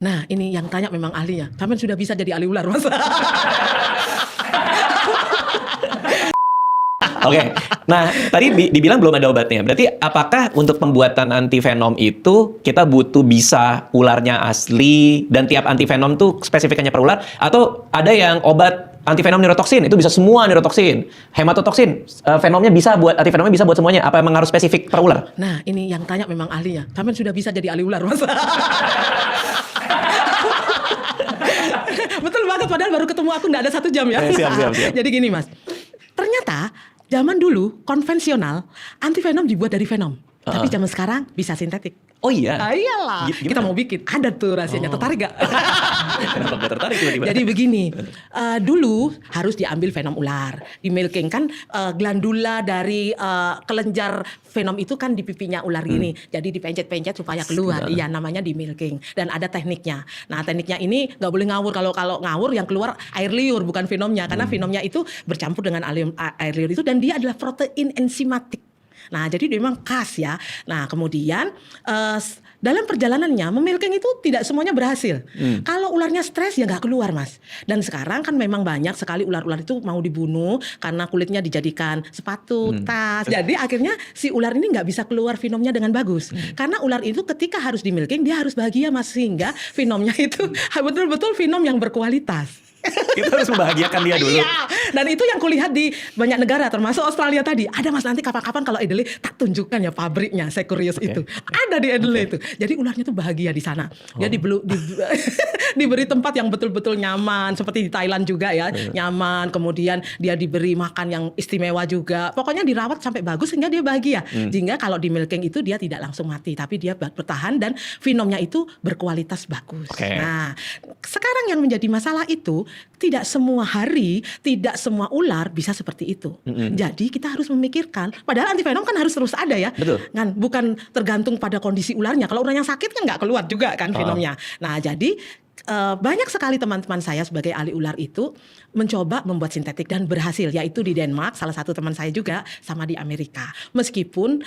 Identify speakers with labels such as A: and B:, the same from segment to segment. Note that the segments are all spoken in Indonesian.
A: Nah, ini yang tanya memang ahlinya. Sampean sudah bisa jadi ahli ular, Mas.
B: Oke, nah tadi dibilang belum ada obatnya. Berarti apakah untuk pembuatan antivenom itu kita butuh bisa ularnya asli dan tiap antivenom tuh spesifikannya per ular? Atau ada yang obat antivenom neurotoksin itu bisa semua neurotoksin, hematotoksin, venomnya bisa buat antivenomnya bisa buat semuanya. Apa emang harus spesifik per ular?
A: Nah, ini yang tanya memang ahlinya. Sampean sudah bisa jadi ahli ular, Mas. Betul banget, padahal baru ketemu aku nggak ada 1 jam ya.
B: Siap.
A: Jadi gini, Mas. Ternyata zaman dulu konvensional antivenom dibuat dari venom. Tapi zaman sekarang bisa sintetik.
B: Oh iya?
A: Iyalah. Kita mau bikin. Ada tuh rahasianya. Tertarik gak?
B: Kenapa nggak tertarik tiba-tiba?
A: Jadi begini, dulu harus diambil venom ular, di milking kan glandula dari kelenjar venom itu kan di pipinya ular gini, jadi dipencet-pencet supaya keluar. Iya, namanya di milking dan ada tekniknya. Nah, tekniknya ini nggak boleh ngawur. Kalau ngawur yang keluar air liur bukan venomnya, karena venomnya itu bercampur dengan air liur itu dan dia adalah protein enzimatik. Nah, jadi memang khas ya. Nah, kemudian dalam perjalanannya memilking itu tidak semuanya berhasil. Kalau ularnya stres ya nggak keluar, Mas. Dan sekarang kan memang banyak sekali ular-ular itu mau dibunuh karena kulitnya dijadikan sepatu, tas. Jadi akhirnya si ular ini nggak bisa keluar venomnya dengan bagus. Karena ular itu ketika harus di milking dia harus bahagia, Mas, sehingga venomnya itu betul-betul venom yang berkualitas.
B: Kita harus membahagiakan dia dulu.
A: Iya, dan itu yang kulihat di banyak negara termasuk Australia tadi. Ada, Mas, nanti kapan-kapan kalau Adelaide tak tunjukkan ya pabriknya, saya curious itu. Ada di Adelaide itu. Jadi ularnya tuh bahagia di sana. Dia diberi tempat yang betul-betul nyaman, seperti di Thailand juga ya, nyaman. Kemudian dia diberi makan yang istimewa juga. Pokoknya dirawat sampai bagus sehingga dia bahagia. Sehingga kalau di milking itu dia tidak langsung mati, tapi dia bertahan dan venomnya itu berkualitas bagus. Nah, sekarang yang menjadi masalah itu tidak semua hari, tidak semua ular bisa seperti itu. Jadi kita harus memikirkan, padahal antivenom kan harus terus ada ya.
B: Betul.
A: Kan bukan tergantung pada kondisi ularnya. Kalau ular yang sakit kan nggak keluar juga kan venomnya. Nah, jadi banyak sekali teman-teman saya sebagai ahli ular itu mencoba membuat sintetik dan berhasil, yaitu di Denmark, salah satu teman saya juga, sama di Amerika. Meskipun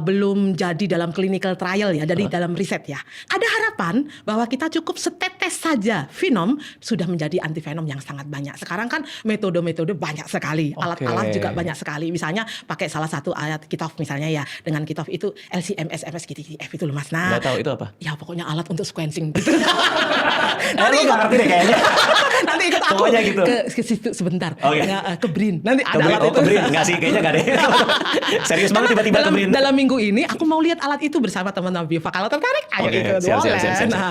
A: belum jadi dalam clinical trial ya, dari dalam riset ya. Ada harapan bahwa kita cukup setetes saja venom sudah menjadi antivenom yang sangat banyak. Sekarang kan metode-metode banyak sekali, alat-alat juga banyak sekali. Misalnya pakai salah satu alat Kitov misalnya ya, dengan Kitov itu LCM, SMS, GTF itu loh, Mas. Nah,
B: nggak tahu itu apa?
A: Ya pokoknya alat untuk sequencing gitu.
B: Nanti nggak ngerti deh kayaknya.
A: Nanti ikut aku
B: gitu.
A: ke situ sebentar. Ke BRIN. Nanti ada alat itu.
B: Ke BRIN. Nggak sih, kayaknya nggak deh. Serius banget tiba-tiba ke BRIN.
A: Dalam minggu ini aku mau lihat alat itu bersama teman-teman Biova. Kalau tertarik, ayo ikut.
B: Siap.
A: Nah,